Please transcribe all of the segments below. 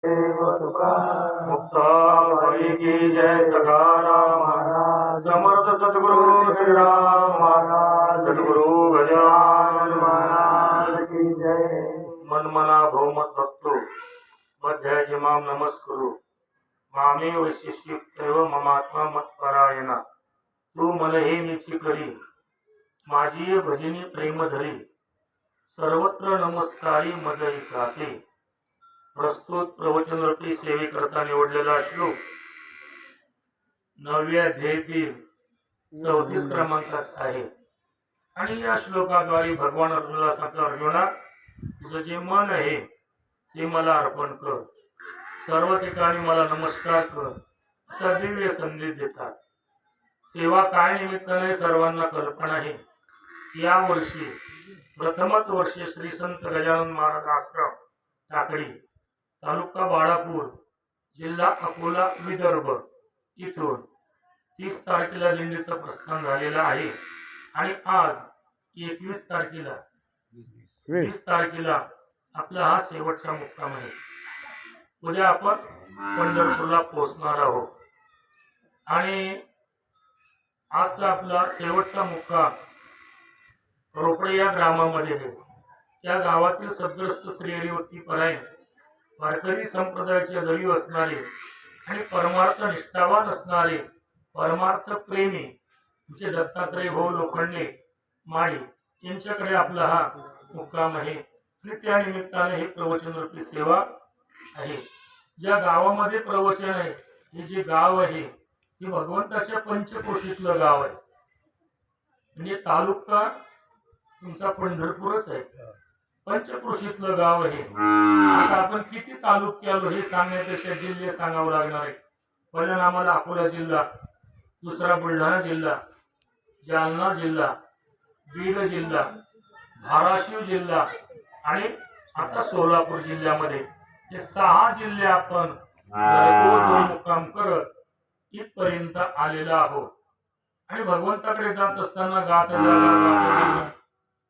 मुक्ता भाई की जय सखाराम महाराज समर्थ सद्गुरु श्री राम महाराज सद्गुरु गजानन महाराज की जय। मनमना बहुमत भक्तो मध्याजी माम नमस्कुरु मामे वैशिष्ट्युक्तैव ममात्मा मत्परायणा तू मलहे निची करी माझी भजनी प्रेम धरी सर्वत्र नमस्कारी मज ऐकाते। प्रस्तुत प्रवचनरूपी सेवेकरता निवडलेला श्लोक 9व्या अध्यायातील 34 क्रमांकाचा आहे आणि या श्लोकाद्वारे भगवान अर्जुनाला सांगतात, अर्जुना तुझं जे मन आहे ते मला अर्पण कर, सर्व ठिकाणी मला नमस्कार कर, असा दिव्य संदेश देतात। सेवा काय निमित्ताने सर्वांना कल्पना आहे। या वर्षी प्रथमच वर्षी श्री संत गजानन महाराज आश्रम टाकळी तालुका बाळापूर जिल्हा अकोला विदर्भ इथून 30 तारखेला दिंडीचं प्रस्थान झालेलं आहे आणि आज 21 तारखेला 20 तारखेला आपला हा शेवटचा मुक्काम आहे। उद्या आपण पंढरपूरला पोहोचणार आहोत आणि आजचा आपला शेवटचा मुक्काम रोपडे या ग्रामामध्ये आहे। या गावातील सद्ग्रस्त श्री हरिभक्ती परायण वारकरी संप्रदायाचे दरी असणारे आणि परमार्थ निष्ठावान असणारे परमार्थ प्रेमी म्हणजे दत्तात्रय भाऊ लोखंडे माळी यांच्याकडे आपला हा मुक्काम आहे आणि त्या निमित्ताने हे प्रवचनरूपी सेवा आहे। ज्या गावामध्ये प्रवचन आहे हे जे गाव आहे हे भगवंताच्या पंचकोशीतलं गाव आहे, म्हणजे तालुका तुमचा पंढरपूरच आहे, पंचक्रोशीतलं गाव आहे। आता आपण किती तालुके आलो हे सांगण्यापेक्षा जिल्हे सांगावं लागणार आहे। पहिला आम्हाला अकोला जिल्हा, दुसरा बुलढाणा जिल्हा, जालना जिल्हा, बीड जिल्हा, धाराशिव जिल्हा आणि आता सोलापूर जिल्ह्यामध्ये हे 6 जिल्हे आपण मुक्काम करत इथपर्यंत आलेला आहोत आणि भगवंताकडे जात असताना गात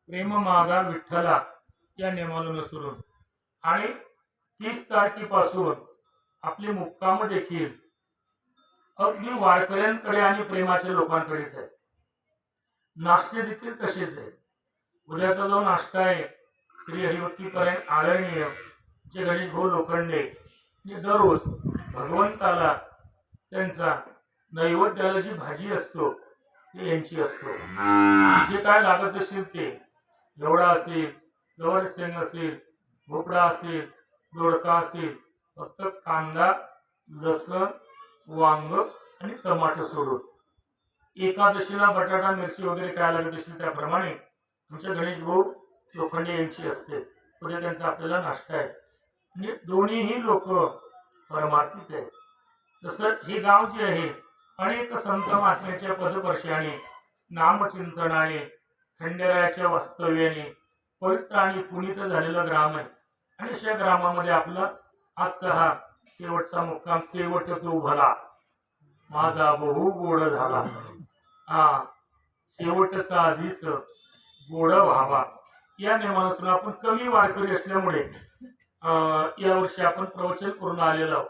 प्रेम मागा विठ्ठला या नियमानुसरून आणि 30 तारखेपासून आपले मुक्काम देखील अगदी वारकऱ्यांकडे आणि प्रेमाच्या लोकांकडेच आहे। नाश्ते देखील तसेच आहे। उद्याचा जो नाश्ता आहे श्री हरिभक्ती परायण आदरणीय जे गणेश भाऊ लोखंडे दररोज भगवंताला त्यांचा नैवेद्याला जी भाजी असतो ती यांची असतो। जे काय लागत असेल ते एवढा असेल, गवार शेंग असेल, भोपळा असेल, दोडका असेल, फक्त कांदा, लसण, वांग आणि टमाटर सोडून एकादशीला बटाटा मिरची वगैरे काय लागत असेल त्याप्रमाणे आमच्या गणेश भाऊ लोखंडे यांची असते। उद्या त्यांचा आपल्याला नाश्ता आहे म्हणजे दोन्हीही लोक परमार्थिक आहेत। जसं हे गाव जे आहे अनेक संत महात्म्याच्या पदपर्शाने नामचिंतनाने खंडेरायाच्या वास्तव्याने पवित्र आणि पुनीत झालेलं ग्राम आहे आणि अशा ग्रामामध्ये आपला आजचा हा शेवटचा मुक्काम शेवट तो भला माझा बहु गोड झाला। शेवटचा दिस गोड व्हावा या नियमानुसार आपण कमी वारकरी असल्यामुळे यावर्षी आपण प्रवचन करून आलेलो आहोत,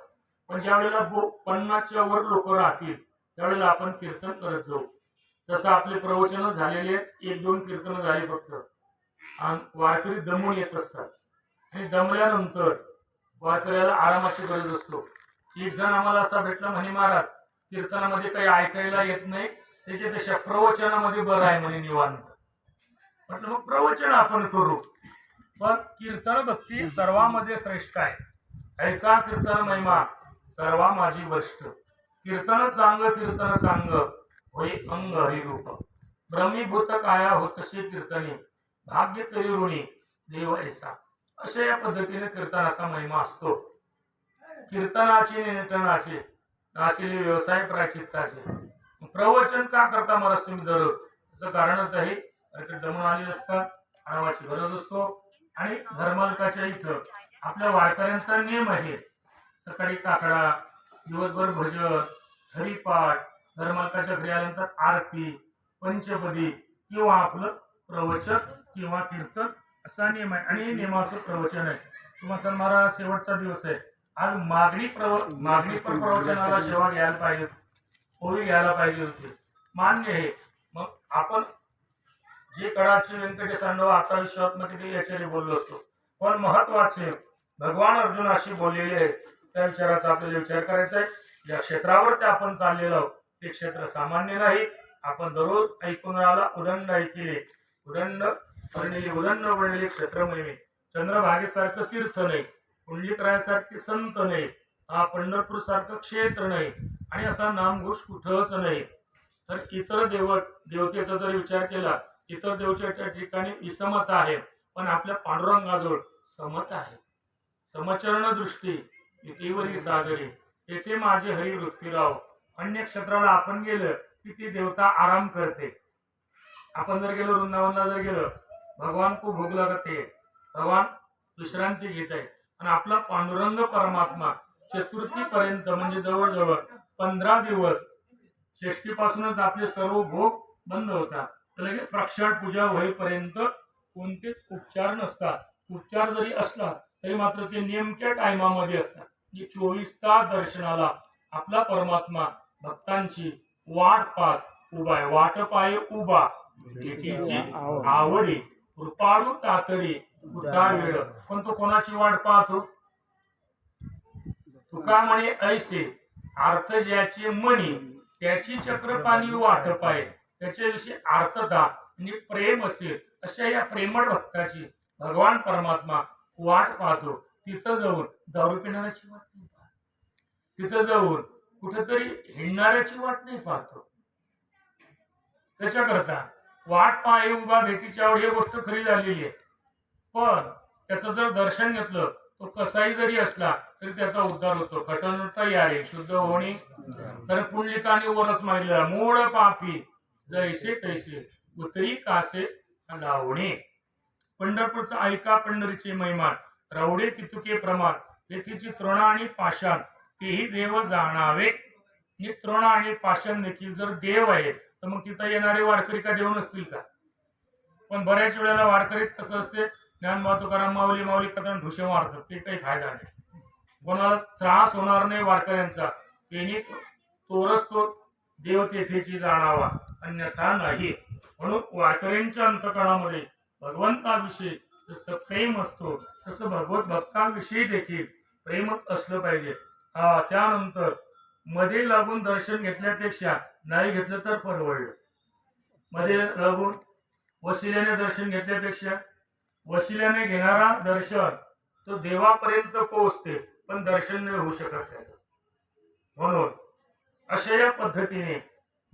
पण ज्या वेळेला 50च्या वर लोक राहतील त्यावेळेला आपण कीर्तन करत जाऊ। तसं आपले प्रवचन झालेले 1-2 कीर्तन झाले फक्त वारकरी दमून येत असतात आणि दमल्यानंतर वारकऱ्याला आरामाची गरज असतो। एक जण आम्हाला असा भेटला म्हणे, महाराज कीर्तनामध्ये काही ऐकायला येत नाही, त्याच्यापेक्षा प्रवचनामध्ये बरं आहे म्हणे निवांत। म्हटलं मग प्रवचन आपण करू, पण कीर्तन भक्ती सर्वांमध्ये श्रेष्ठ आहे। ऐसा कीर्तन महिमा सर्वा माझी वरिष्ठ, कीर्तन चांग कीर्तन सांग होय अंग हरिरूप, ब्रह्मीभूत काया होतसे कीर्तने भाग्य तरी ऋणी देव ऐसा। अशा या पद्धतीने कीर्तनाचा महिमा असतो। कीर्तनाचे नियंत्रणाचे नाशिले व्यवसाय प्राचित्ताचे प्रवचन का करता महाराज तुम्ही दररोज, त्याचं कारणच आहे दमून आलेले असतात, आरामाची गरज असतो आणि धर्मालकाच्या इथं आपल्या वारकऱ्यांचा नियम आहे सकाळी काकडा, दिवसभर भजन, हरिपाठ, धर्मालकाच्या घरी आल्यानंतर आरती, पंचपदी किंवा आपलं प्रवचन किंवा कीर्तन असा नियम आहे आणि नियमाचं प्रवचन आहे। तुम्हाला महाराज शेवटचा दिवस आहे आज मागणी पर प्रवचनाला सेवा घ्यायला पाहिजे, ओळी घ्यायला पाहिजे होती, मान्य आहे. मग आपण जे कडाचे व्यंकटेशांडव आता विश्वात्मक याच्याने बोललो असतो, पण महत्वाचे भगवान अर्जुन अशी बोललेले आहे, त्या विचाराचा आपल्याला विचार करायचा आहे. ज्या क्षेत्रावर ते आपण चाललेलो आहोत ते क्षेत्र सामान्य नाही. आपण दररोज ऐकून आला उदंड ऐकिले, उदंड वर्णिले क्षेत्र महिमे, चंद्रभागेसारखं तीर्थ नाही, पुंडलिकरायासारखे संत नाही, हा पंढरपूर सारखं क्षेत्र नाही, आणि असा नामघोष कुठंच नाही. तर इतर देवतेचा जर विचार केला, इतर देवतेच्या ठिकाणी विषमता आहे, पण आपल्या पांडुरंगाजवळ समता आहे. समचरण दृष्टी इतीवरी सागरी, तेथे माझे हरी वृत्तीराव. अन्य क्षेत्राला आपण गेलं की ती देवता आराम करते. आपण जर गेलो वृंदावनला जर गेलो, भगवान को भोग लागते, भगवान विश्रांती घेत आहे, आणि आपला पांडुरंग परमात्मा चतुर्थी पर्यंत म्हणजे जवळजवळ 15 दिवस, षष्टीपासूनच आपले सर्व भोग बंद होतात. लगेच प्रक्षाळ पूजा होईपर्यंत कोणतेच उपचार नसतात. उपचार जरी असला तरी मात्र ते नेमक्या टायमामध्ये असतात. 24 तास दर्शनाला आपला परमात्मा भक्तांची वाट पाहत उभा आहे. वाट पाय उभा एकीची आवडी कृपाळू तातडी उतार वेळ. पण तो कोणाची वाट पाहतो? तुका म्हणे ऐसे अर्थ ज्याचे मनी, त्याची चक्रपाणी वाट पाय. त्याच्याविषयी अर्थता म्हणजे प्रेम असेल अशा या प्रेमळ भक्ताची भगवान परमात्मा वाट पाहतो. तिथं जाऊन दारू पिणाऱ्याची वाट नाही पाहत, तिथं जाऊन कुठेतरी हिंडणाऱ्याची वाट नाही पाहतो. त्याच्याकरता वाट पाय उभा भेटीच्या आवड ही गोष्ट खरी झालेली आहे. पण त्याचं जर दर्शन घेतलं, तो कसाही जरी असला तरी त्याचा उद्धार होतो. कटनता यारे शुद्ध होणे, तर पुंडलिकाने वरच मारलेला मूळ पापी जैसे तैसे उतरी कासे लावणे. पंढरपूरचा ऐका पंढरीचे महिमान, रवडे तितुके प्रमाण, तेथीची तृण आणि पाषाण तेही देव जाणावे. तृण आणि पाषाण देखील जर देव आहे तर मग तिथं येणारे वारकरी का देव नसतील का? पण बऱ्याच वेळेला वारकरीत कसं असते, ज्ञानबा तुकाराम माऊली माऊली कथन ढुसे मारतात, ते काही फायदा नाही. कोणाला त्रास होणार नाही वारकऱ्यांचा, त्यांनी तोरच तो देव तेथेची जाणावा, अन्यथा नाही. म्हणून वारकऱ्यांच्या अंतकरणामध्ये भगवंताविषयी जसं प्रेम असतो तसं भगवत भक्तांविषयी देखील प्रेमच असलं पाहिजे. त्यानंतर मध्ये लागून दर्शन घेतल्यापेक्षा नाही घेतलं तर परवडलं. मध्ये लागून वशिल्याने दर्शन घेतल्यापेक्षा वशिल्याने घेणारा दर्शन तो देवापर्यंत पोहोचते, पण दर्शन नाही होऊ शकत त्याचं. म्हणून अशा या पद्धतीने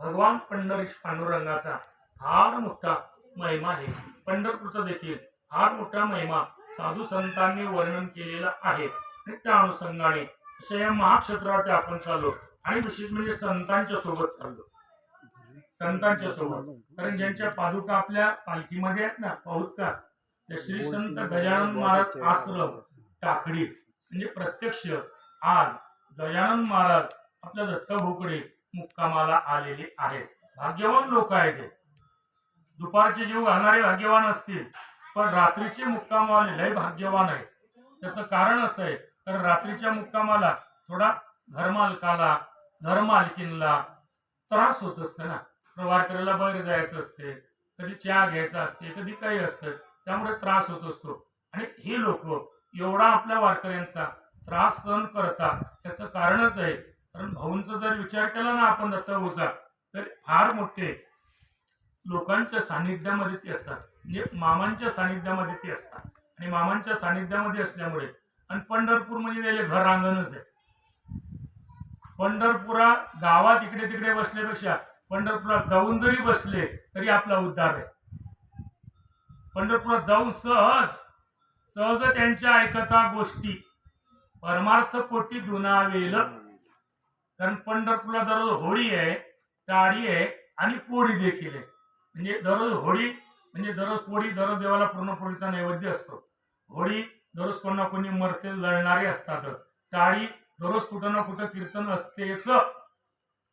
भगवान पांडुरंगाचा फार मोठा महिमा आहे. पंढरपूरचा देखील फार मोठा महिमा साधू संतांनी वर्णन केलेला आहे. त्या अनुषंगाने अशा या महाक्षेत्रावर आपण चाललो, आणि विशेष म्हणजे संतांच्या सोबत चाललो. संतांच्या सोबत, कारण ज्यांच्या पादुका आपल्या पालखीमध्ये आहेत ना, पाहूत का, त्या श्री संत गजानन महाराज आश्रम टाकडी, म्हणजे प्रत्यक्ष आज गजानन महाराज आपल्या दत्तभोकडे मुक्कामाला आलेले आहेत. भाग्यवान लोक आहेत. दुपारचे जीव घालणारे भाग्यवान असतील, पण रात्रीचे मुक्कामाले लय भाग्यवान आहे. त्याचं कारण असं आहे, तर रात्रीच्या मुक्कामाला थोडा घरमालकाला घरमालकीनला त्रास होत असतो ना. वारकऱ्याला बाहेर जायचं असते, कधी चहा घ्यायचा असते, कधी काही असतं, त्यामुळे त्रास होत असतो. आणि हे लोक एवढा आपल्या वारकऱ्यांचा त्रास सहन करतात, त्याचं कारणच आहे. कारण भाऊंचा जर विचार केला ना आपण दत्तभाऊचा, तर फार मोठे लोकांच्या सानिध्यामध्ये ते असतात, म्हणजे मामांच्या सानिध्यामध्ये ते असतात. आणि मामांच्या सानिध्यामध्ये असल्यामुळे, आणि पंढरपूर म्हणजे त्याले घर अंगणच आहे. पंढरपुरा गावात इकडे तिकडे बसल्यापेक्षा पंढरपुरात जाऊन जरी बसले तरी आपला उद्धार आहे. पंढरपुरात जाऊन सहज त्यांच्या ऐकता गोष्टी परमार्थ पोटी धुनावेल. कारण पंढरपूरला दररोज होळी आहे, टाळी आहे आणि पोळी देखील आहे. म्हणजे दररोज होळी म्हणजे दररोज पोळी, दररोज देवाला पूर्णपोळीचा नैवेद्य असतो. होळी दररोज कोणा कोणी मरते लढणारे असतात. टाळी दररोज कुठं ना कुठं कीर्तन असतेच.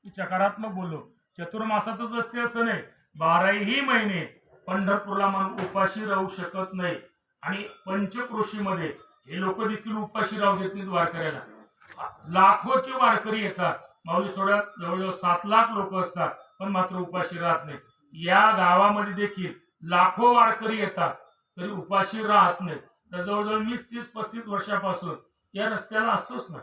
सकारात्मक बोलू, चतुर्मासातच असते असं नाही, 12ही महिने पंढरपूरला माणूस उपाशी राहू शकत नाही. आणि पंचक्रोशीमध्ये हे लोक देखील उपाशी राहू देत नाहीत वारकऱ्याला. लाखोचे वारकरी येतात. माऊली सोहळ्यात जवळजवळ 7 लाख लोक असतात, पण मात्र उपाशी राहत नाहीत. या गावामध्ये देखील लाखो वारकरी येतात तरी उपाशी राहत नाहीत. तर जवळजवळ 20, 30, 35 वर्षापासून या रस्त्याला असतोच ना.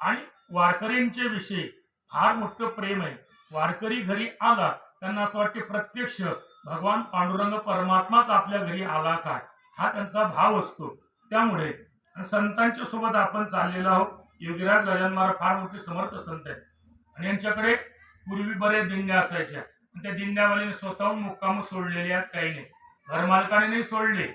आणि वारकऱ्यांच्या विषयी फार मोठं प्रेम आहे. वारकरी घरी आला त्यांना असं वाटते प्रत्यक्ष भगवान पांडुरंग परमात्माच आपल्या घरी आला काय, हा त्यांचा भाव असतो. त्यामुळे संतांच्या सोबत आपण चाललेलो आहोत. योगीराज गजानन महाराज फार मोठे समर्थ संत आहेत आणि यांच्याकडे पूर्वी बरेच दिंड्या असायच्या. त्या दिंड्यावालीने स्वतःहून मुक्काम सोडलेले आहेत, काही नाही, घरमालकाने नाही सोडले.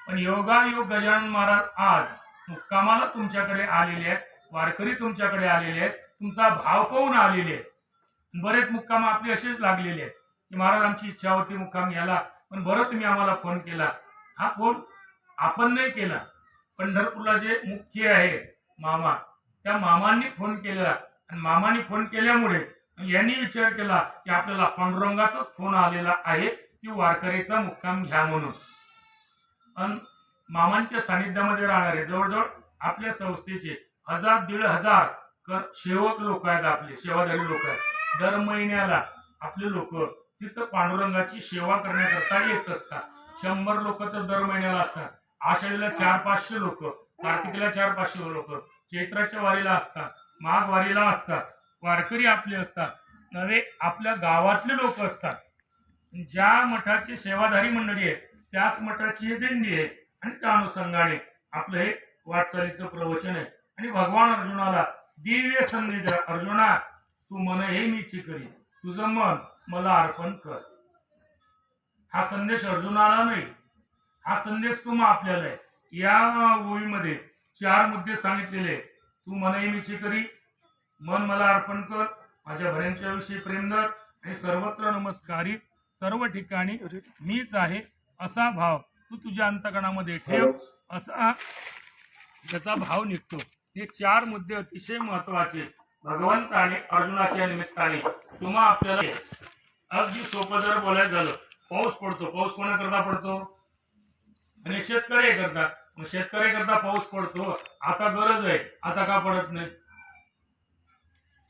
पण योगायोग गजानन महाराज आज मुक्कामाला तुमच्याकडे आलेले आहेत, वारकरी तुमच्याकडे आलेले आहेत, तुमचा भाव पाहून आलेले आहेत. बरेच मुक्काम आपले असेच लागलेले आहेत की महाराज आमची इच्छा होती मुक्काम घ्यायला, पण बरं तुम्ही आम्हाला फोन केला. हा फोन आपण नाही केला, पंढरपूरला जे मुख्य आहे मामा, त्या मामांनी फोन केला आणि मामांनी फोन केल्यामुळे यांनी विचार केला की आपल्याला पांडुरंगाचाच फोन आलेला आहे की वारकरीचा मुक्काम घ्या म्हणून. आणि मामांच्या सानिध्यामध्ये राहणारे जवळजवळ आपल्या संस्थेचे 1000-1500 सेवक लोक आहेत, आपले सेवाधारी लोक आहेत. दर महिन्याला आपले लोक तिथं पांडुरंगाची सेवा करण्याकरता येत असतात. 100 लोक तर दर महिन्याला असतात. आषाढीला 400-500 लोक, कार्तिकीला 400-500 लोक, चैत्राच्या वारीला असतात, माघ वारीला असतात. वारकरी आपले असतात नव्हे, आपल्या गावातले लोक असतात. ज्या मठाची सेवाधारी मंडळी आहे त्याच मठाची हे दिंडी आहे आणि त्या अनुषंगाने आपलं हे वाटचालीचं प्रवचन आहे. आणि भगवान अर्जुनाला दिव्य संदेश, अर्जुना तू मन हे मीची करी, तुझं मन मला अर्पण कर. हा संदेश अर्जुनाला नाही, हा संदेश तुम्हा आपल्याला आहे. या ओळीमध्ये 4 मुद्दे सांगितलेले. तू मन हे मीची करी, मन मला अर्पण कर, माझ्या भऱ्यांच्या विषयी प्रेम धर आणि सर्वत्र नमस्कारी, सर्व ठिकाणी मीच आहे असा भाव तू तुझ्या अंतकरणामध्ये ठेव, असा त्याचा भाव निघतो. हे 4 मुद्दे अतिशय महत्वाचे भगवंताने अर्जुनाच्या निमित्ताने तुम्हा आपल्याला. अगदी सोपं जर बोलायचं झालं, पाऊस पडतो, पाऊस कोणाकरता पडतो? आणि शेतकरी करता, शेतकरी करता पाऊस पडतो. आता गरज आहे, आता का पडत नाही?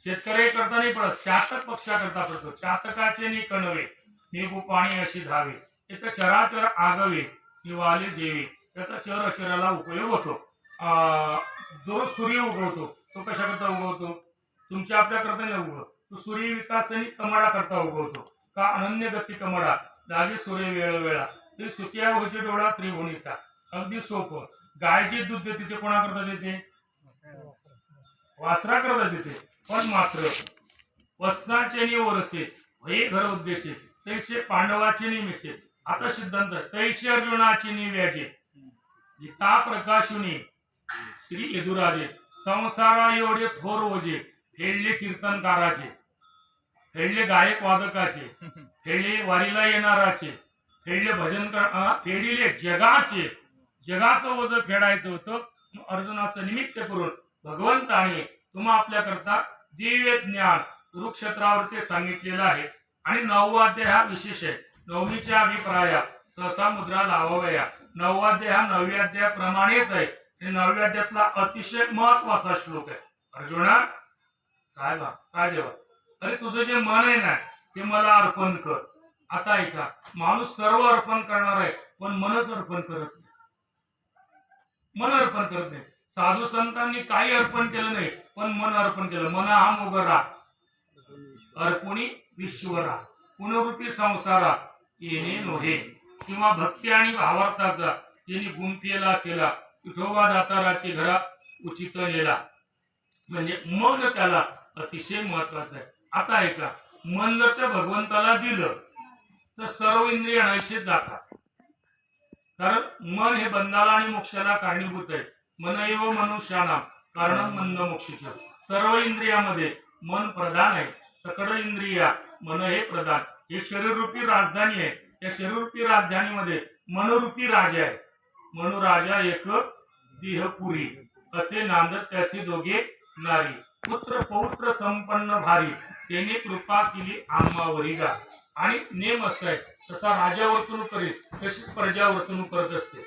शेतकरी करता नाही पडत, चातक पक्षा करता पडतो. चातकाचे नि कणवे निगू पाणी अशी धावे, इथं चराचर आगवे निवाले जेवे. त्याचा चर अचराला उपयोग होतो. जो सूर्य उगवतो तो कशा करता उगवतो? तुमच्या आपल्या करता नाही उगवत, तो सूर्य विकास आणि कमळा करता उगवतो. का अनन्य गती कमळा लागे सूर्य वेळोवेळा, ते सुक्या होचे डोळा त्रिभुवनीचा. अगदी सोपं. गाय जे दूध देते ते कोणाकरता देते? वासरा करता देते. पण मात्र वस्त्राचे नि वरसे हे घर उद्देशे तैसे पांडवाचे नि मिसे. आता सिद्धांत तैसे अर्जुनाचे नि व्याजे गीता प्रकाशुनी श्री यदुराजे. संसारा एवढे थोर ओझे फेडले कीर्तनकाराचे, फेडले गायक वादकाचे, फेडले वारीला येणाराचे, फेडले भजन फेडिले जगाचे. जगाचं ओझं फेडायचं होतं. अर्जुनाचं निमित्त करून भगवंताने तुम्हा आपल्याकरता दिव्य ज्ञान कुरुक्षेत्रावर ते सांगितलेलं आहे. आणि 9वा अध्याय हा विशेष आहे. 9वीच्या अभिप्राया सहसा मुद्रा लावावया. 9वा अध्याय हा 9व्या अध्यायाप्रमाणेच आहे. 9व्या अध्यायातला अतिशय महत्वाचा श्लोक आहे. अर्जुना काय देवा, अरे तुझं जे मन आहे ना ते मला अर्पण कर. आता ऐका, माणूस सर्व अर्पण करणार आहे पण मनच अर्पण करत नाही. मन अर्पण करत नाही. साधू संतांनी काही अर्पण केलं नाही पण मन अर्पण केलं. मन हा मोगरा अर्पुणी विश्वरा पुनरूपी संसारा येणे नोहे. किंवा भक्ती आणि भावार्थाचा यांनी गुंफेला असेला विठोबा दाताराचे घरा उचित नेला. म्हणजे मन त्याला अतिशय महत्वाचं आहे. आता ऐका, मन जर त्या भगवंताला दिलं तर सर्व इंद्रिय अनायशेत जातात. कारण मन हे बंधाला आणि मोक्षाला कारणीभूत आहे. मन एव मनुष्याना कारण मंद मोक्षीच. सर्व इंद्रियामध्ये मन प्रधान आहे. सकळ इंद्रिया मन हे प्रधान. हे शरीररूपी राजधानी आहे. या शरीररूपी राजधानीमध्ये मनरूपी राजा आहे. मनुराजा एक देहपुरी असे नांदत त्याचे दोघे नारी. पुत्र पौत्र संपन्न भारी त्याने कृपा केली आम्हावरी गा. आणि नेम असा आहे, तसा राजा वर्तणूक करेल तशी प्रजा वर्तणूक करत असते.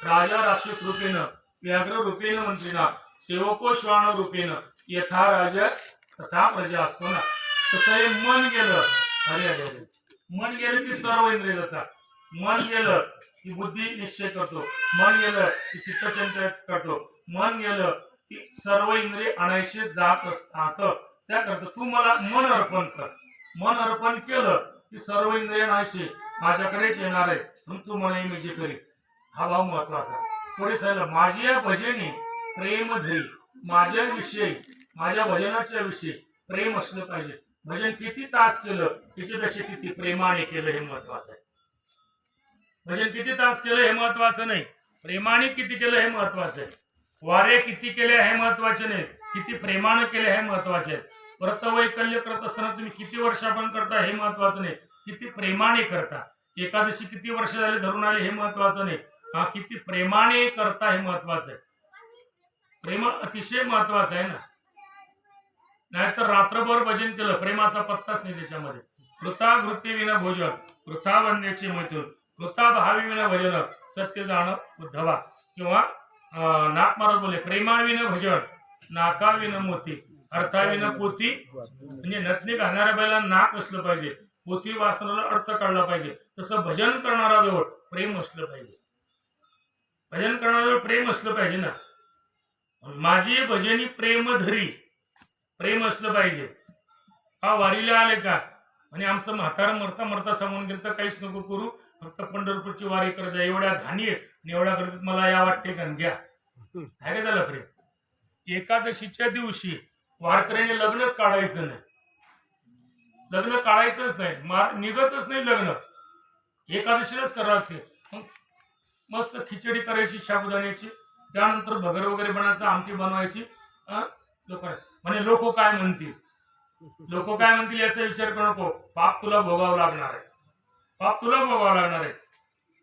राजा राक्षस रूपेनं व्याघ्र रूपेनं मंत्रीना सेवको श्वान रूपेण यथा राजा तथा प्रजा असतो ना, तसं हे मन गेलं. अरे अरे अरे, मन गेलं की सर्व इंद्रिय जातात. मन गेलं की बुद्धी निश्चय करतो, मन गेलं की चित्तचंचल करतो, मन गेलं की सर्व इंद्रिय अनायसे जात असतात. त्याकरता तू मला मन अर्पण कर. मन अर्पण केलं की सर्व इंद्रिय नाहीसे माझ्याकडेच येणार आहे, म्हणून तू म्हणे मी जे करी. हा भाव महत्वाचा. पुढे सांगितलं माझी या भजनी प्रेम धरी. माझ्या विषयी, माझ्या भजनाच्या विषयी प्रेम असलं पाहिजे. भजन किती तास केलं त्याच्यापेक्षा किती प्रेमाने केलं हे महत्वाचं आहे. भजन किती तास केलं हे महत्वाचं नाही, प्रेमाने किती केलं हे महत्वाचं आहे. वारे किती केले हे महत्वाचे नाही, किती प्रेमाने केले हे महत्वाचे आहे. व्रतवैकल्य करत असताना तुम्ही किती वर्षापण करता हे महत्वाचं नाही, किती प्रेमाने करता. एकादशी किती वर्ष झाले धरून आले हे महत्वाचं नाही, हा किती प्रेमाने करता हे महत्वाचं आहे. प्रेम अतिशय महत्वाचं आहे ना. नाहीतर रात्रभर भजन केलं, प्रेमाचा पत्ताच नाही त्याच्यामध्ये. कृता वृत्ती विना भोजन, कृता वंद्याचे मैथून, कृता भावी विना भजन, सत्य जाणं उद्धवा. किंवा नाथ महाराज बोले प्रेमाविन भजन, नाकाविन मोती, अर्थाविन पोथी. म्हणजे नथनी घालणाऱ्या बैलांना नाक असलं पाहिजे, पोथी वाचणारा अर्थ काढला पाहिजे. तसं भजन करणारा जवळ प्रेम असलं पाहिजे. भजन करणारा प्रेम असलं पाहिजे ना. माझी भजनी प्रेम धरी, प्रेम असलं पाहिजे. हा वारीला आले का आणि आमचं म्हातारा मरता मरता सांगून गेलं तर काहीच नको करू, फक्त पंढरपूरची वारी कर जा. एवढ्या घाणी आणि एवढ्या करत मला या वाटते का घ्या. आहे का त्याला प्रेम. एकादशीच्या दिवशी वारकऱ्याने लग्नच काढायचं नाही, लग्न काढायचंच नाही, निघतच नाही लग्न. एकादशीलाच करावं ते. मस्त खिचडी करायची साबुदाण्याची, त्यानंतर भगर वगैरे बनायचं, आमटी बनवायची. लोक म्हणे लोक काय म्हणतील, लोक काय म्हणतील याचा विचार करू नको. पाप तुला भोगावं लागणार आहे, पाप तुला भोगावं लागणार आहे.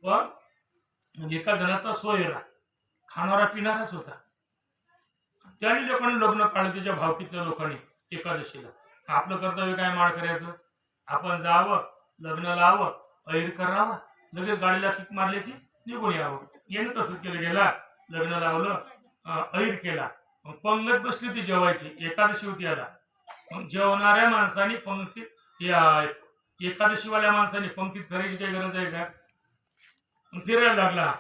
पण एका जणाचा सोयरा खाणारा पिणाराच होता. त्याने लोकांनी लग्न काढलं, त्याच्या भावकीतल्या लोकांनी एकादशीला. आपलं कर्तव्य काय माळ करायचं, आपण जावं, लग्न लावं, ऐर करावं, लगेच गाडीला किक मारले की निघून यावं. याने तसंच केलं. गेला लग्न लावलं, ऐर केला, मग पंगत बसली ती जेवायची. एकादशी होती याला. मग जेवणाऱ्या माणसाने पंक्तीत, एकादशीवाल्या माणसाने पंक्तीत करायची काही गरज आहे का. फिरायला लागला,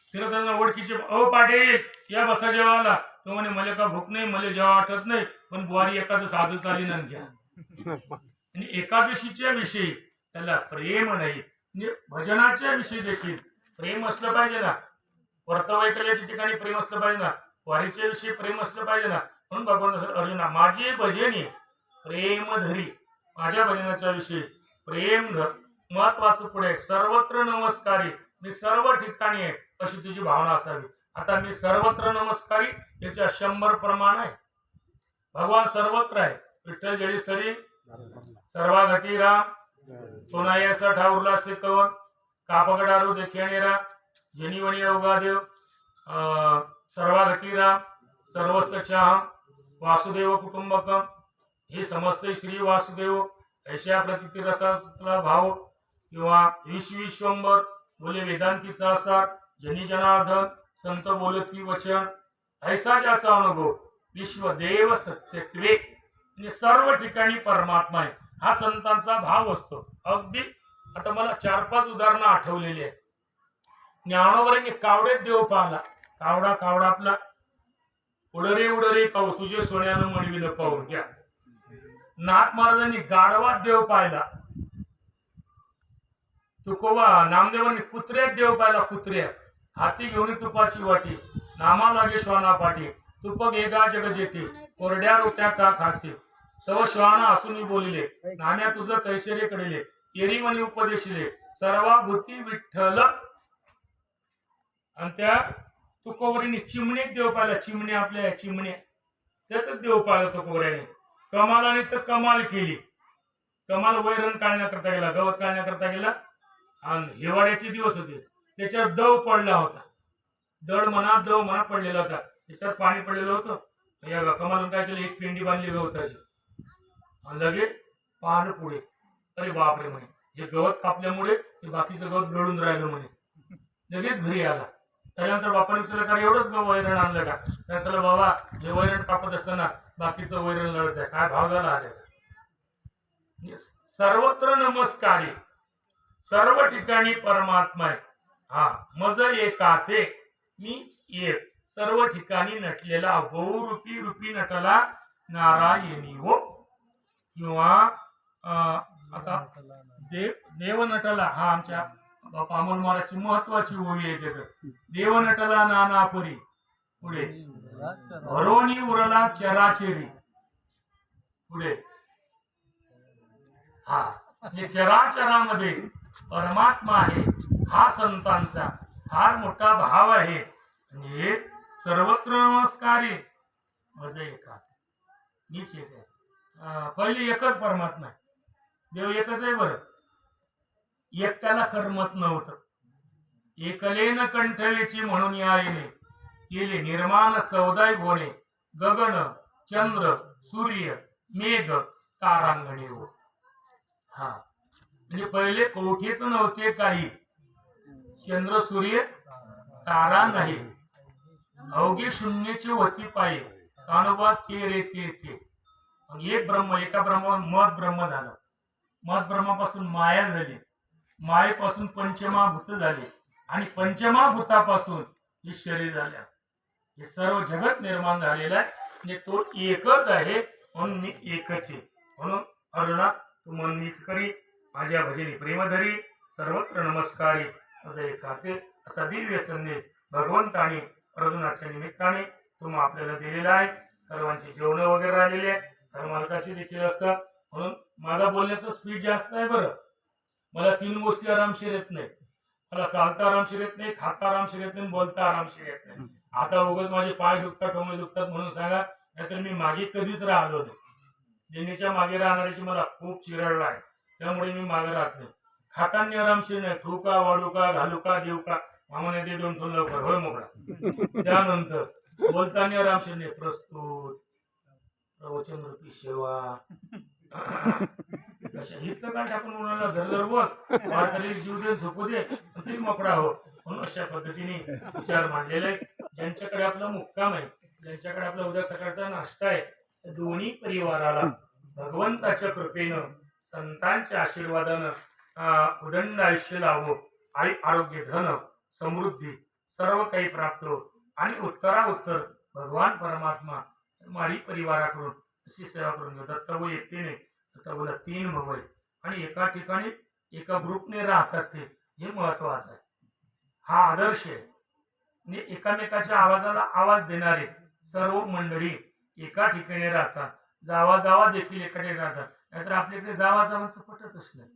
फिरत ओळखीचे अहो पाटील या बसा जेवायला. तो म्हणे मला का भूक नाही, मला जेव्हा वाटत नाही, पण बुवारी एकादश आजच आली ना घ्या. आणि एकादशीच्या विषयी त्याला प्रेम नाही. म्हणजे भजनाच्या विषयी देखील प्रेम असलं पाहिजे ना. व्रतवैकल्याच्या ठिकाणी प्रेम असलं पाहिजे ना. वारीच्या विषयी प्रेम असलं पाहिजे ना. म्हणून भगवान अर्जुना माझी भजनी प्रेम धरी. माझ्या भजनाच्या विषयी प्रेम धर. महत्वाचं पुढे सर्वत्र नमस्कारी, मी सर्व ठिकाणी आहे अशी तुझी भावना असावी. आता मी सर्वत्र नमस्कारी याच्या 100 प्रमाण आहे. भगवान सर्वत्र आहे. विठ्ठल जळीस्थळी सर्वाघटी राम, सोनायाचा ठाऊरला सेकवन, कापगडारू देखियानेरा, जनिवणी अवघादेव, सर्वाघटी राम, सर्वस्वच्छाहम, वासुदेव कुटुंबकम. हे समजते श्री वासुदेव ऐशा प्रतिती रसातला भाव. किंवा विश्वंबर बोले वेदांतीचा सार, जनी जनार्दन संत बोलती वचन. ऐसा ज्याचा अनुभव विश्वदेव सत्यत्वे, म्हणजे सर्व ठिकाणी परमात्मा आहे हा संतांचा भाव असतो. अगदी आता मला 4-5 उदाहरणं आठवलेली आहेत. ज्ञानोबरांनी कावड्यात देव पाहला. कावडा कावडा आपला उडरे उडरे पाहू तुझे सोन्यानं म्हणविलं पाहून घ्या. नाथ महाराजांनी गाढवात देव पाहिला. तुकोबा नामदेवांनी कुत्र्यात देव पाहिला. कुत्र्यात हाती घेऊन तुपाची वाटी, नामा लागे श्वाना पाठी, तुप गेगा जग जेते, कोरड्या रोट्या का खासे, तव श्वाना असून बोलिले, नाम्या तुझं कैशर्य कडिले, येरी मनी उपदेशिले, सर्वा भूती विठ्ठल. आणि त्या तुकोबरीने चिमणीत देव पाहिला. चिमण्या आपल्या चिमण्या त्यातच देव पाहिला तुकोबऱ्याने. कमालाने तर कमाल केली. कमाल वैरण काढण्याकरता गेला, गवत काढण्याकरता गेला. आणि हिवाळ्याचे दिवस होते, त्याच्यावर दव पडला होता. दड म्हणा दव म्हणा पडलेला होता, त्याच्यावर पाणी पडलेलं होतं. या कमालून काय केलं, एक पेंडी बांधली गवताची आणि लगेच पाहणं पुढे. अरे बापरे म्हणे, हे गवत कापल्यामुळे ते बाकीचं गवत गळून राहिलं म्हणे. लगेच घरी आला. त्याच्यानंतर बापाने विचारलं का एवढंच वैरण आणलं का? त्याला बाबा हे वैरण कापत असताना बाकीचं वैरण लढत आहे, काय भाव झाला त्याचा? सर्वत्र नमस्कारी, सर्व ठिकाणी परमात्मा आहे. हा मज एकाते मीच एक, सर्व ठिकाणी नटलेला बहुरूपी रूपी नटला नारायणी हो. किंवा आता देव नटला, हा आमच्या बापा अमोल महाराजची महत्वाची ओळी आहे. त्याचं देव नटला नानापुरी, पुढे भरोनी उरला चराचेरी, पुढे हा हे चराचरामध्ये परमात्मा आहे. हा संतांचा फार मोठा भाव आहे. आणि सर्वत्र नमस्कारी मज एका मीच एक आहे. पहिली एकच परमात्मा आहे, देव एकच आहे. बरं एक त्याला करमत नव्हतं. एकलेन कंठवेची म्हणून यायने केले निर्माण 14 घोणे, गगन चंद्र सूर्य मेघ तारांगणे हो. हा म्हणजे पहिले कोठेच नव्हते काही, चंद्र सूर्य तारा नाही, अवघे शून्याचे होती पायी, कानोबा ते रे ते. एक ब्रह्म, एका ब्रह्म मत ब्रह्म झालं. मत ब्रह्मापासून माया झाली, मायेपासून पंचमहाभूत झाले, आणि पंचमहाभूतापासून हे शरीर झाल्या. हे सर्व जगत निर्माण झालेलं आहे. म्हणजे तो एकच आहे, म्हणून मी एकच आहे. म्हणून अर्जुना तू मन मीच करी, माझ्या भजनी प्रेमधरी, सर्वत्र नमस्कारी असं एकाते. असा दिव्य संदेश भगवंताने अर्जुनाच्या निमित्ताने तुम्ही आपल्याला दिलेला आहे. सर्वांची जेवण वगैरे राहिलेली आहे, तर मालकाची देखील असतात. म्हणून माझा बोलण्याचं स्पीड जास्त आहे. बरं मला 3 गोष्टी आरामशीर येत नाही. मला चालता आरामशीर येत नाही, खाता आरामशीर येत नाही, बोलता आरामशीर येत नाही. आता उगाच माझे पाय दुखतात, टोंगे दुखतात म्हणून सांगा, नाहीतर मी मागे कधीच राहिलो नाही. देण्याच्या मागे राहणाऱ्याची मला खूप चिरडला आहे, त्यामुळे मी मागे राहत नाही. खाताना आरामशीर नाही, ठू का वाढू का घालू का देऊ का, मामाने दे दोन ठेवून लवकर होय मोकळा. त्यानंतर बोलताना आरामशीर नाही, प्रस्तुत प्रवचन रूपी सेवा इतकं काय टाकून उन्हाला झरझर बोल, वारकरी जीव दे झोपू दे तरी मोकळा हो. म्हणून अशा पद्धतीने विचार मांडलेले आहे. ज्यांच्याकडे आपला मुक्काम आहे, ज्यांच्याकडे आपला उद्या सकाळचा नाश्ता आहे, दोन्ही परिवाराला भगवंताच्या कृपेनं संतांच्या आशीर्वादानं उदंड आयुष्य लावो, आणि आरोग्य धन समृद्धी सर्व काही प्राप्त हो. आणि उत्तराउत्तर भगवान परमात्मा मारी परिवाराकडून अशी सेवा करून घेतात. दत्तभाऊ एकटीने, दत्तभाऊला 3 भाऊ आहेत, आणि एका ठिकाणी एका ग्रुपने राहतात. ते हे महत्वाचं आहे. हा आदर्श आहे. म्हणजे एकामेकाच्या आवाजाला आवाज देणारे सर्व मंडळी एका ठिकाणी राहतात. जावा जावा देखील एकाठे राहतात. नाहीतर आपल्याकडे जावा जावाचं पटतच नाही.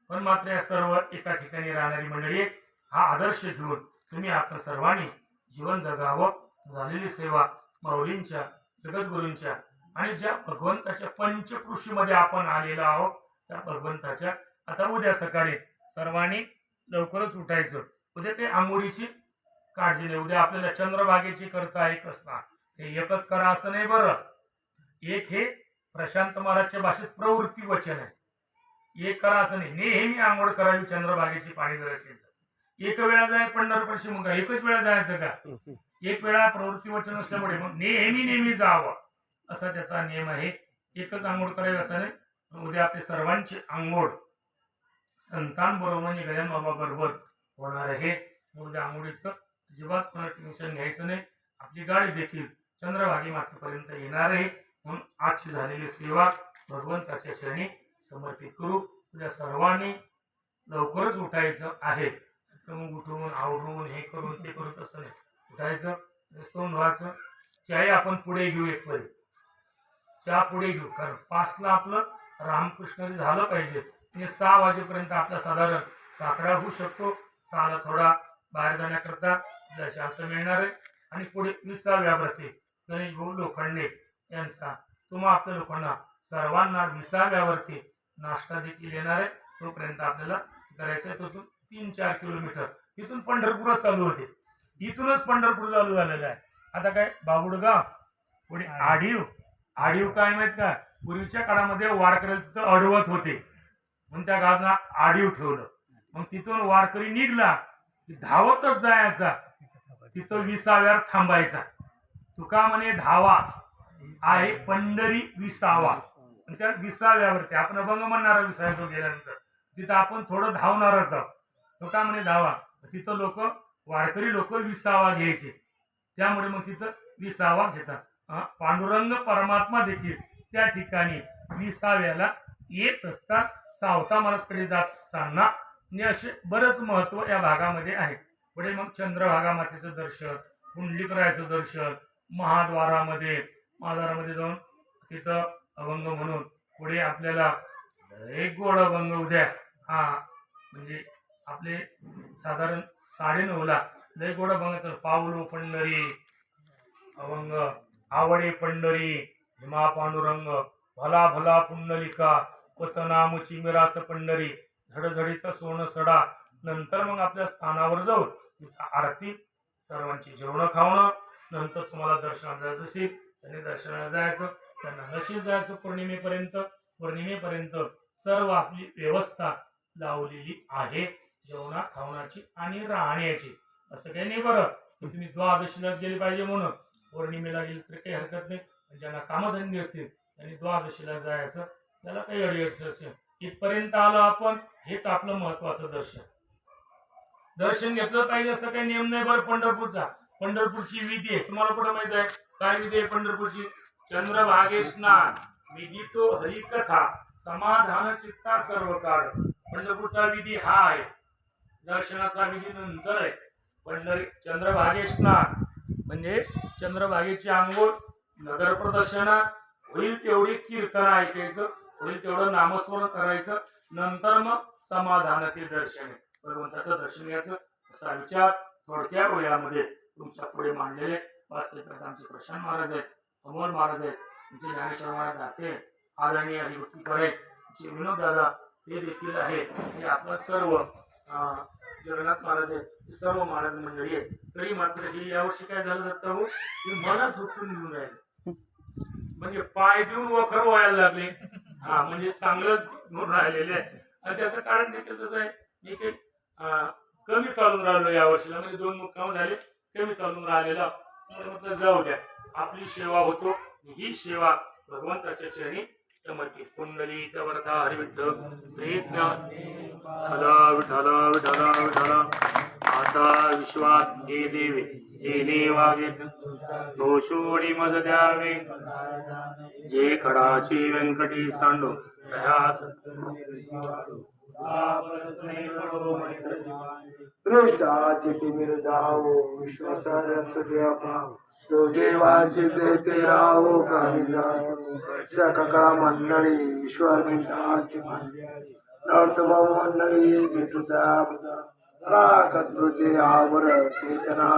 पण मात्र या सर्व एका ठिकाणी राहणारी मंडळी हा आदर्श घेऊन तुम्ही आपण सर्वांनी जीवन जगावं. झालेली सेवा माऊलींच्या, जगद्गुरूंच्या आणि ज्या भगवंताच्या पंचकृषीमध्ये आपण आलेलो आहोत, त्या भगवंताच्या. आता उद्या सकाळी सर्वांनी लवकरच उठायचं. उद्या ते आंघोळीची काळजी नाही. उद्या आपल्याला चंद्रभागेची करता एक असणार, हे एकच करा असं नाही. बरं एक हे प्रशांत महाराजच्या भाषेत प्रवृत्ती वचन आहे. एक करा असं नाही, नेहमी आंघोळ करावी चंद्रभागेची पाणी जर असेल तर. एक वेळा जाय पंढरपूरशी, मग एकच वेळा जायचं का? एक वेळा प्रवृत्ती वचन असल्यामुळे मग नेहमी जावं असा त्याचा नियम आहे. एकच आंघोळ करावी असं नाही. उद्या आपले सर्वांची आंघोळ संतांबरोबर म्हणजे गजानन बाबा बरोबर होणार आहे. उद्या आंघोळीचं अजिबात कोणा टेन्शन घ्यायचं नाही. आपली गाडी देखील चंद्रभागी मातेपर्यंत येणार आहे. म्हणून आजची झालेली सेवा भगवंताच्या चरणी समर्पित करू. उद्या सर्वांनी लवकरच उठायचं आहे. तर मग उठवून आवरून हे करून ते करून तसं नाही. उठायचं, तोंड व्हायचं, चाय आपण पुढे घेऊ. एक वेळी चहा पुढे घेऊ, कारण 5ला आपलं रामकृष्ण झालं पाहिजे. आणि 6 वाजेपर्यंत आपला साधारण काकडा होऊ शकतो. 6ला थोडा बाहेर जाण्याकरता चान्स मिळणार आहे. आणि पुढे 20व्या व्रते गणेश भाऊ लोखंडे यांचा तुम्हा आपल्या लोकांना सर्वांना 20व्या वरती नाश्ता देखील येणार आहे. तोपर्यंत आपल्याला करायचं आहे. तिथून 3-4 किलोमीटर तिथून पंढरपूर चालू होते. इथूनच पंढरपूर चालू झालेलं आहे. आता काय बाबुडगाव, पुढे आडीव काय माहित का? पूर्वीच्या काळामध्ये वारकरी तिथं अडवत होते, म्हणून त्या गावाला आडीव ठेवलं. मग तिथून वारकरी निघला की धावतच जायचा तिथं 20व्यावर थांबायचा. तुका म्हणे धावा आहे पंढरी 20वा, आणि त्या 20व्यावरती आपण अभंग म्हणणार 20व्या गेल्यानंतर तिथं आपण थोडं धावणारच आहोत. तुका म्हणे धावा, तिथं लोक वारकरी लोक 20वा घ्यायचे, त्यामुळे मग तिथं 20वा घेतात. पांडुरंग परमात्मा देखील त्या ठिकाणी 20व्याला येत असतात. सावता माणसकडे जात असताना म्हणजे असे बरंच महत्व या भागामध्ये आहे. पुढे मग चंद्रभागा मातेचं दर्शन, पुंडलिकरायाचं दर्शन, महाद्वारामध्ये जाऊन तिथं अभंग म्हणून पुढे आपल्याला एक गोड अभंग उद्या म्हणजे आपले साधारण 9:30ला लय गोड अभंग, पावलो पंढरी अभंग, आवडे पंढरी हिमा पांडुरंग, भला भला पुंडलिका पतनामुची मिरास पंढरी, झडझडीत सोनं सडा. नंतर मग आपल्या स्थानावर जाऊ, तिथं आरती, सर्वांची जेवणं खावणं, नंतर तुम्हाला दर्शनाला जायचं असेल त्यांनी दर्शनाला जायचं, त्यांना नशीब जायचं पौर्णिमेपर्यंत सर्व आपली व्यवस्था लावलेली आहे जेवणा खावण्याची आणि राहण्याची. असं काही नाही बरं की तुम्ही द्वादशीलाच गेले पाहिजे म्हणून, पौर्णिमेला गेले तरी काही हरकत नाही. ज्यांना कामधंदे असतील त्यांनी द्वादशीला जायचं, त्याला काही अडचण असेल. इथपर्यंत आलो आपण, हेच आपलं महत्वाचं दर्शन घेतलं पाहिजे असं काही नियम नाही बरं. पंढरपूरची विधी आहे, तुम्हाला कुठं माहित आहे काय विधी आहे पंढरपूरची? चंद्रभागे स्नान, विधितो हरिकथा, समाधान चित्ता सर्व काळ. पंढरपूरचा विधी हा आहे, दर्शनाचा विधी नंतर आहे. चंद्रभागे स्नान म्हणजे चंद्रभागेची आंघोळ, नगर प्रदक्षिणा, होईल तेवढी कीर्तन ऐकायचं, होईल तेवढं नामस्मरण करायचं, नंतर मग समाधानाचे दर्शन, भगवंताचं दर्शन घ्यायचं. असा विचार थोडक्या वेळामध्ये तुमच्या पुढे मांडलेले वास्तविक आमचे प्रशांत महाराज आहेत, अमोल महाराज आहेत, तुमचे ज्ञानेश्वर महाराज दाते, आदरणीय हरिभक्ती करे, तुमचे विनोद दादा हे देखील आहे. हे आपलं सर्व जगन्नाथ महाराज आहेत, सर्व महाराज मंडळी आहे. तरी मात्र ही यावर्षी काय झालं जातं हो, की मनात झोपून घेऊन राहिले, म्हणजे पाय देऊन वखर व्हायला लागले. म्हणजे चांगलं गुण राहिलेले आहे. आणि त्याचं कारण देखील तसं आहे, मी काही कमी चालून राहिलो या वर्षीला, म्हणजे 2 मुक्काम झाले, कमी चालून राहिलेला. म्हटलं जाऊ द्या, आपली सेवा होतो, ही सेवा भगवंताच्या चरणी समर्पित. कुंडली वरदा हरिविठ्ठल विठ्ठला विठ्ठला विठ्ठला विठ्ठला. आता विश्वात हे देवे हे देवागे, दोषोडी मज द्यावे, जे खडाची व्यंकटी सांडो दृष्टाचिति मिर्जाओ विश्वासार सुद्या भाव, जो जेवाची ते राहो काही जाओ. शकका मंडळी ईश्वर मिठाची नर्तभाव मंडळी घेतुता राकत्रुचे आवर चेतना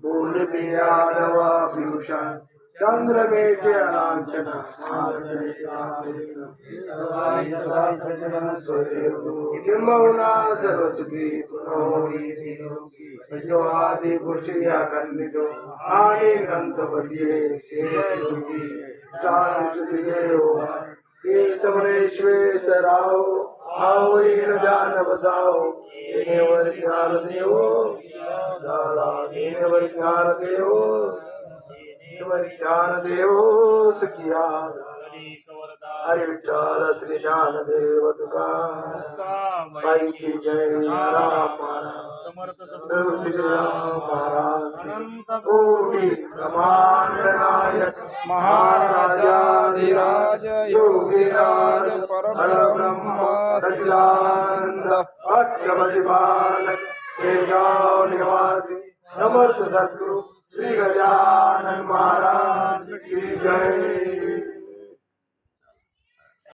बोलते आडवा भूषण चंद्रमेचे लांछन किंबहुना सरस्वती पुनोदी पुरुषया खंडितो आणि गंतपती कीर्तनेश्वेश्वराव आवरीन जान बसाओ. देवर ज्ञान देवो देवर ज्ञान देवो ज्ञान देवो सखिया. हरि विठ्ठल श्री ज्ञान देव तुका बाई की जय. राम समर्थ श्री राम महाराज कोटि ब्रह्मांड नायक महाराजाधिराज योगीराज परब्रह्म सच्चिदानंद अष्टभुजबालक शेषाव निवासी समर्थ सद्गुरु श्री गजानन महाराज की जय.